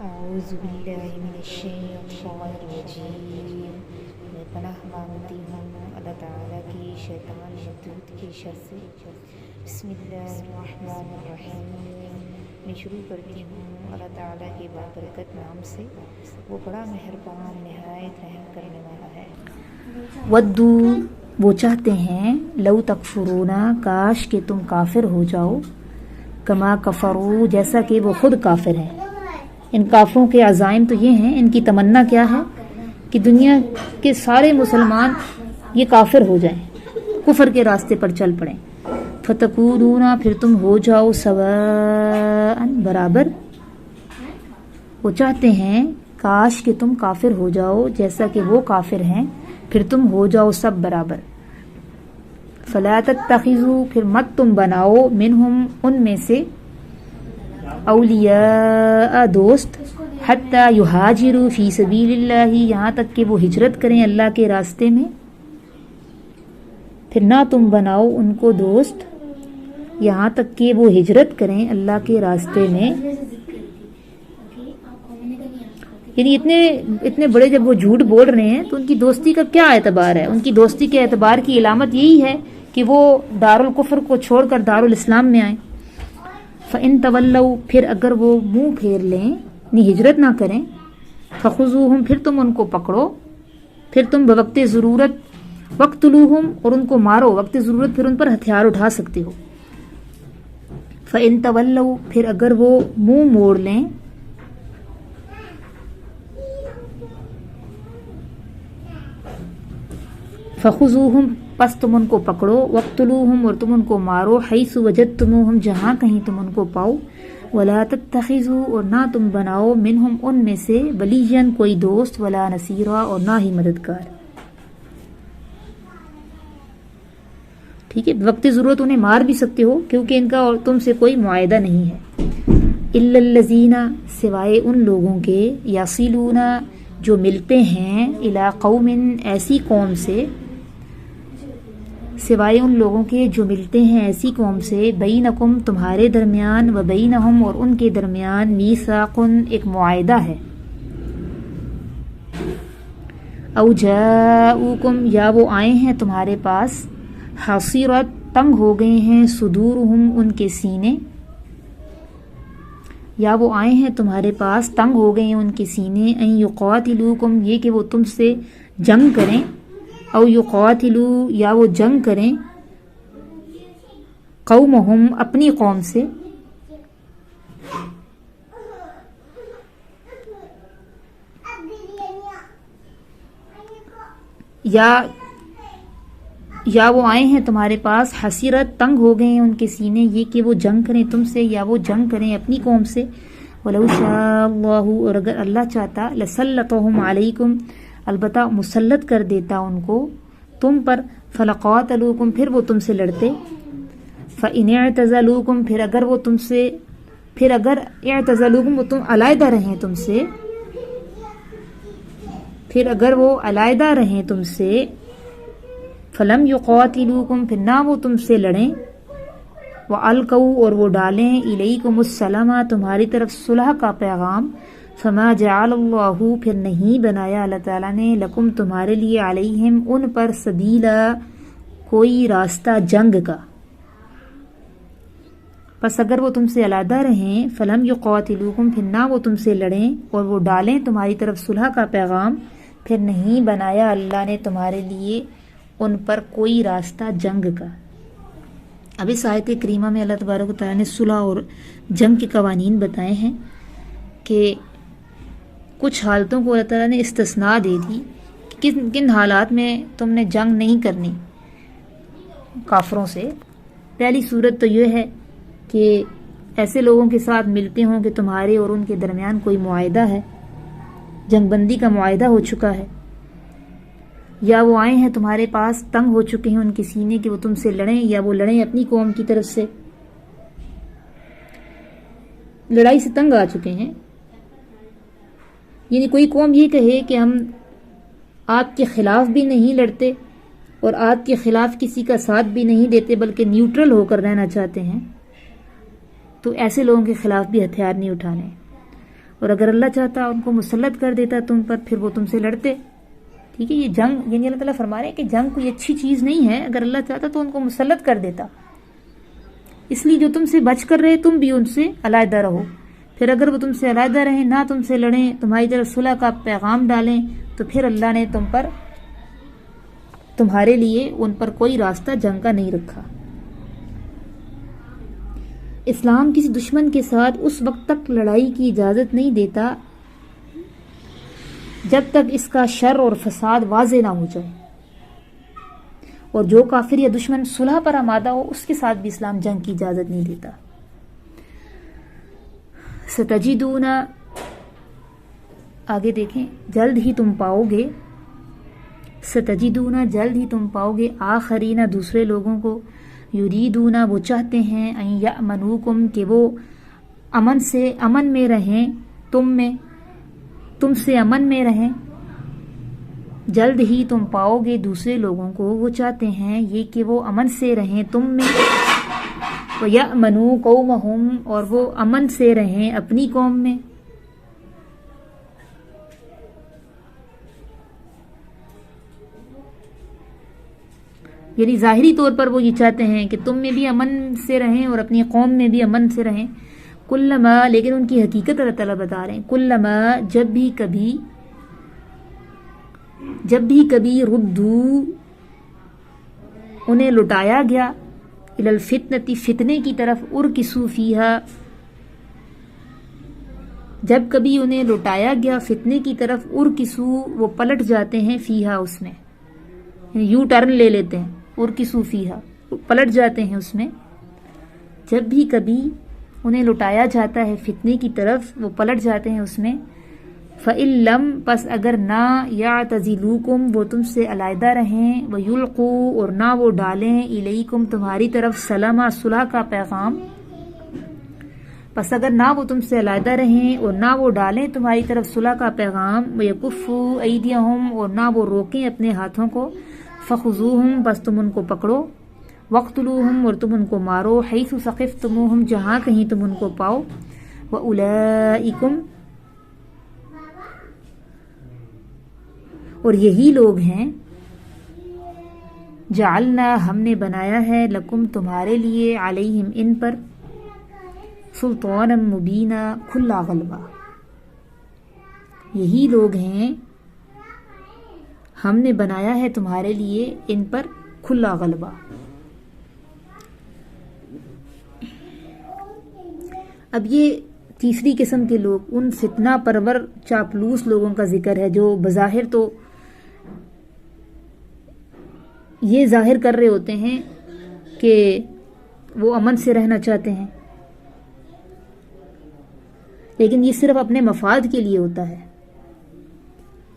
اعوذ باللہ من الشیطان الرجیم۔ میں پناہ مانگتی ہوں اللہ تعالیٰ کی شیطان مردود کی شر سے۔ بسم اللہ الرحمن الرحیم۔ میں شروع کرتی ہوں اللہ تعالیٰ کے بابرکت نام سے، وہ بڑا مہربان نہایت رحم کرنے والا ہے۔ ودو وہ چاہتے ہیں، لو تکفرون کاش کہ تم کافر ہو جاؤ، کما کفروا جیسا کہ وہ خود کافر ہیں۔ ان کافروں کے عزائم تو یہ ہیں، ان کی تمنا کیا ہے کہ دنیا کے سارے مسلمان یہ کافر ہو جائیں، کفر کے راستے پر چل پڑیں۔ فتکونون پھر تم ہو جاؤ سواء برابر۔ وہ چاہتے ہیں کاش کہ تم کافر ہو جاؤ جیسا کہ وہ کافر ہیں، پھر تم ہو جاؤ سب برابر۔ فلا تتخذوا پھر مت تم بناؤ منہم ان میں سے اولیاء دوست، حتی یہاجروا فی سبیل اللہ یہاں تک کہ وہ ہجرت کریں اللہ کے راستے میں۔ پھر نہ تم بناؤ ان کو دوست یہاں تک کہ وہ ہجرت کریں اللہ کے راستے میں۔ یعنی اتنے بڑے جب وہ جھوٹ بول رہے ہیں تو ان کی دوستی کا کیا اعتبار ہے؟ ان کی دوستی کے اعتبار کی علامت یہی ہے کہ وہ دارالکفر کو چھوڑ کر دارالاسلام میں آئیں۔ فَإِن تَوَلَّوْا پھر اگر وہ منہ پھیر لیں یعنی ہجرت نہ کریں، فَخُذُوهُمْ پھر تم ان کو پکڑو، پھر تم بوقت ضرورت وَاقْتُلُوهُمْ اور ان کو مارو، وقت ضرورت پھر ان پر ہتھیار اٹھا سکتے ہو۔ فَإِن تَوَلَّوْا پھر اگر وہ منہ موڑ لیں، فَخُذُوهُمْ پس تم ان کو پکڑو، وَاقْتُلُوهُمْ اور تم ان کو مارو، حَيْثُ وَجَدْتُمُوهُمْ جہاں کہیں تم ان کو پاؤ، وَلَا تَتَّخِذُوا اور نہ تم بناؤ منہم ان میں سے وَلِيًّا کوئی دوست، وَلَا نَصِيرًا اور نہ ہی مددگار۔ ٹھیک ہے، وقت ضرورت انہیں مار بھی سکتے ہو کیونکہ ان کا اور تم سے کوئی معاہدہ نہیں ہے۔ إِلَّا الَّذِينَ سوائے ان لوگوں کے يَصِلُونَ جو ملتے ہیں إِلَىٰ قَوْمٍ ایسی قوم سے، سوائے ان لوگوں کے جو ملتے ہیں ایسی قوم سے، بینکم تمہارے درمیان، و بینہم اور ان کے درمیان، میثاق ایک معاہدہ ہے، او جاؤکم یا وہ آئے ہیں تمہارے پاس، حصیرت تنگ ہو گئے ہیں، صدورہم ان کے سینے، یا وہ آئے ہیں تمہارے پاس تنگ ہو گئے ہیں ان کے سینے، ان یقاتلوکم یہ کہ وہ تم سے جنگ کریں، او یقاتلوا یا وہ جنگ کریں، قومہم اپنی قوم سے، یا وہ آئے ہیں تمہارے پاس حسیرت تنگ ہو گئے ہیں ان کے سینے، یہ کہ وہ جنگ کریں تم سے یا وہ جنگ کریں اپنی قوم سے۔ وَلَوْ شَاءَ اللَّهُ اور اگر اللہ چاہتا، لَسَلَّطَهُمْ عَلَيْكُمْ البتہ مسلط کر دیتا ان کو تم پر، فَلَقَاتَلُوكُمْ پھر وہ تم سے لڑتے، فَإِنِ اعْتَزَلُوكُمْ پھر اگر اعتزلوکم وہ تم علیحدہ رہیں تم سے، پھر اگر وہ علیحدہ رہیں تم سے، فَلَمْ يُقَاتِلُوكُمْ پھر نہ وہ تم سے لڑیں، وَأَلْقَوْا اور وہ ڈالیں، إِلَيْكُمُ السَّلَامَ تمہاری طرف صلح کا پیغام، فما جعل اللہ پھر نہیں بنایا اللہ تعالیٰ نے، لکم تمہارے لیے، علیہم ان پر، سبیلا کوئی راستہ جنگ کا۔ پس اگر وہ تم سے علیحدہ رہیں، فلم یقاتلوکم پھر نہ وہ تم سے لڑیں اور وہ ڈالیں تمہاری طرف صلح کا پیغام، پھر نہیں بنایا اللہ نے تمہارے لیے ان پر کوئی راستہ جنگ کا۔ اب اس آیت کریمہ میں اللہ تبارک و تعالیٰ نے صلح اور جنگ کے قوانین بتائے ہیں کہ کچھ حالتوں کو اللہ تعالیٰ نے استثناء دے دی کہ کن حالات میں تم نے جنگ نہیں کرنی کافروں سے۔ پہلی صورت تو یہ ہے کہ ایسے لوگوں کے ساتھ ملتے ہوں کہ تمہارے اور ان کے درمیان کوئی معاہدہ ہے، جنگ بندی کا معاہدہ ہو چکا ہے، یا وہ آئے ہیں تمہارے پاس تنگ ہو چکے ہیں ان کے سینے کہ وہ تم سے لڑیں، یا وہ لڑیں اپنی قوم کی طرف سے، لڑائی سے تنگ آ چکے ہیں۔ یعنی کوئی قوم یہ کہے کہ ہم آپ کے خلاف بھی نہیں لڑتے اور آپ کے خلاف کسی کا ساتھ بھی نہیں دیتے بلکہ نیوٹرل ہو کر رہنا چاہتے ہیں، تو ایسے لوگوں کے خلاف بھی ہتھیار نہیں اٹھانے۔ اور اگر اللہ چاہتا ان کو مسلط کر دیتا تم پر، پھر وہ تم سے لڑتے. ٹھیک ہے، یہ جنگ یعنی اللہ تعالیٰ فرما رہے ہیں کہ جنگ کوئی اچھی چیز نہیں ہے. اگر اللہ چاہتا تو ان کو مسلط کر دیتا. اس لیے جو تم سے بچ کر رہے تم بھی ان سے علیحدہ رہو. پھر اگر وہ تم سے علیحدہ رہیں، نہ تم سے لڑیں، تمہاری طرف صلح کا پیغام ڈالیں، تو پھر اللہ نے تمہارے لیے ان پر کوئی راستہ جنگ کا نہیں رکھا. اسلام کسی دشمن کے ساتھ اس وقت تک لڑائی کی اجازت نہیں دیتا جب تک اس کا شر اور فساد واضح نہ ہو جائے، اور جو کافر یا دشمن صلح پر آمادہ ہو اس کے ساتھ بھی اسلام جنگ کی اجازت نہیں دیتا. ستجدون، آگے دیکھیں، جلد ہی تم پاؤ گے، ستجدون جلد ہی تم پاؤ گے، آخرین دوسرے لوگوں کو، یریدون وہ چاہتے ہیں، ان یأمنوکم کہ وہ امن میں رہیں، تم سے امن میں رہیں. جلد ہی تم پاؤ گے دوسرے لوگوں کو، وہ چاہتے ہیں یہ کہ وہ امن سے رہیں تم میں، وَيَأْمَنُوا قَوْمَهُمْ اور وہ امن سے رہیں اپنی قوم میں. یعنی ظاہری طور پر وہ یہ چاہتے ہیں کہ تم میں بھی امن سے رہیں اور اپنی قوم میں بھی امن سے رہیں. کلما، لیکن ان کی حقیقت اللہ تعالیٰ بتا رہے ہیں، کلما جب بھی ردو انہیں لٹایا گیا، الی الفتنۃ فتنے کی طرف، ارکسوا فیہا جب کبھی انہیں لٹایا گیا فتنے کی طرف، ارکسوا وہ پلٹ جاتے ہیں، فیہا اس میں، یعنی یو ٹرن لے لیتے ہیں، ارکسوا فیہا پلٹ جاتے ہیں اس میں. جب بھی کبھی انہیں لٹایا جاتا ہے فتنے کی طرف، وہ پلٹ جاتے ہیں اس میں. فَإِن لَمْ پس اگر نہ يَعْتَزِلُوكُمْ وہ تم سے علیحدہ رہیں، وَيُلْقُوا اور نہ وہ ڈالیں، إِلَيْكُمْ تمہاری طرف سلام صلح کا پیغام، پس اگر نہ وہ تم سے علیحدہ رہیں اور نہ وہ ڈالیں تمہاری طرف صلح کا پیغام، وَيَكُفُّوا أَيْدِيَهُمْ اور نہ وہ روکیں اپنے ہاتھوں کو، فَخُذُوهُمْ بس تم ان کو پکڑو، وَاقْتُلُوهُمْ اور تم ان کو مارو، حَيْثُ ثَقِفْتُمُوهُمْ جہاں کہیں تم ان کو پاؤ، وَأُولَئِكُمْ اور یہی لوگ ہیں، جعلنا ہم نے بنایا ہے، لکم تمہارے لیے، علیہم ان پر، سلطانا مبینا کھلا غلبہ. یہی لوگ ہیں، ہم نے بنایا ہے تمہارے لیے ان پر کھلا غلبہ. اب یہ تیسری قسم کے لوگ، ان فتنہ پرور چاپلوس لوگوں کا ذکر ہے جو بظاہر تو یہ ظاہر کر رہے ہوتے ہیں کہ وہ امن سے رہنا چاہتے ہیں، لیکن یہ صرف اپنے مفاد کے لیے ہوتا ہے.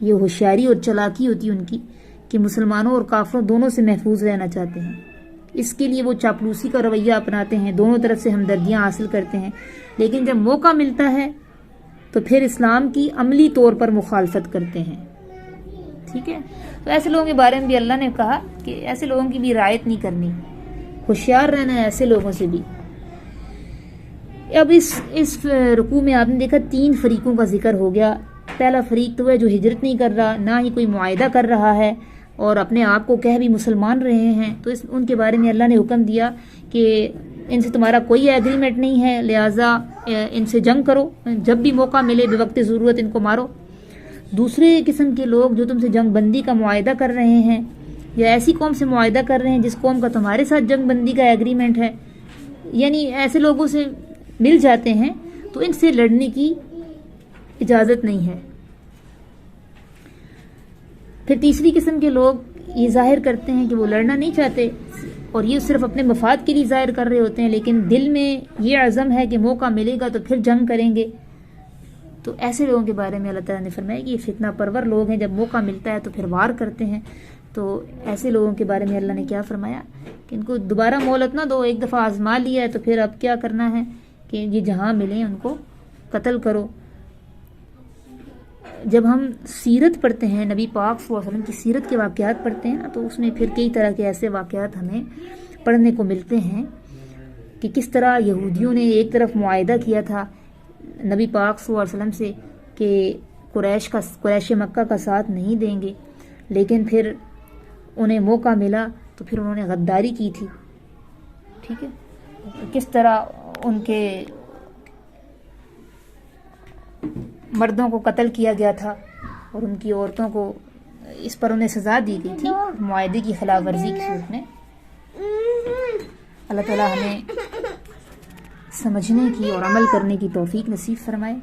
یہ ہوشیاری اور چلاکی ہوتی ہے ان کی کہ مسلمانوں اور کافروں دونوں سے محفوظ رہنا چاہتے ہیں. اس کے لیے وہ چاپلوسی کا رویہ اپناتے ہیں، دونوں طرف سے ہمدردیاں حاصل کرتے ہیں، لیکن جب موقع ملتا ہے تو پھر اسلام کی عملی طور پر مخالفت کرتے ہیں. ٹھیک ہے، تو ایسے لوگوں کے بارے میں بھی اللہ نے کہا کہ ایسے لوگوں کی بھی رعایت نہیں کرنی، ہوشیار رہنا ہے ایسے لوگوں سے بھی. اب اس رکوع میں آپ نے دیکھا 3 فریقوں کا ذکر ہو گیا. پہلا فریق تو ہے جو ہجرت نہیں کر رہا، نہ ہی کوئی معاہدہ کر رہا ہے، اور اپنے آپ کو کہہ بھی مسلمان رہے ہیں. تو ان کے بارے میں اللہ نے حکم دیا کہ ان سے تمہارا کوئی ایگریمنٹ نہیں ہے، لہٰذا ان سے جنگ کرو، جب بھی موقع ملے بے وقت ضرورت ان کو مارو. دوسرے قسم کے لوگ جو تم سے جنگ بندی کا معاہدہ کر رہے ہیں، یا ایسی قوم سے معاہدہ کر رہے ہیں جس قوم کا تمہارے ساتھ جنگ بندی کا ایگریمنٹ ہے، یعنی ایسے لوگوں سے مل جاتے ہیں، تو ان سے لڑنے کی اجازت نہیں ہے. پھر تیسری قسم کے لوگ یہ ظاہر کرتے ہیں کہ وہ لڑنا نہیں چاہتے، اور یہ صرف اپنے مفاد کے لیے ظاہر کر رہے ہوتے ہیں، لیکن دل میں یہ عزم ہے کہ موقع ملے گا تو پھر جنگ کریں گے. تو ایسے لوگوں کے بارے میں اللہ تعالیٰ نے فرمایا کہ یہ فتنہ پرور لوگ ہیں، جب موقع ملتا ہے تو پھر وار کرتے ہیں. تو ایسے لوگوں کے بارے میں اللہ نے کیا فرمایا کہ ان کو دوبارہ مہلت نہ دو، ایک دفعہ آزما لیا ہے تو پھر اب کیا کرنا ہے کہ یہ جہاں ملیں ان کو قتل کرو. جب ہم سیرت پڑھتے ہیں، نبی پاک صلی اللہ علیہ وسلم کی سیرت کے واقعات پڑھتے ہیں تو اس میں پھر کئی طرح کے ایسے واقعات ہمیں پڑھنے کو ملتے ہیں کہ کس طرح یہودیوں نے ایک طرف معاہدہ کیا تھا نبی پاک صلی اللہ علیہ وسلم سے کہ قریش مکہ کا ساتھ نہیں دیں گے، لیکن پھر انہیں موقع ملا تو پھر انہوں نے غداری کی تھی. ٹھیک ہے، کس طرح ان کے مردوں کو قتل کیا گیا تھا اور ان کی عورتوں کو اس پر انہیں سزا دی گئی تھی معاہدے کی خلاف ورزی کی صورت میں. اللہ تعالیٰ ہمیں سمجھنے کی اور عمل کرنے کی توفیق نصیب فرمائے.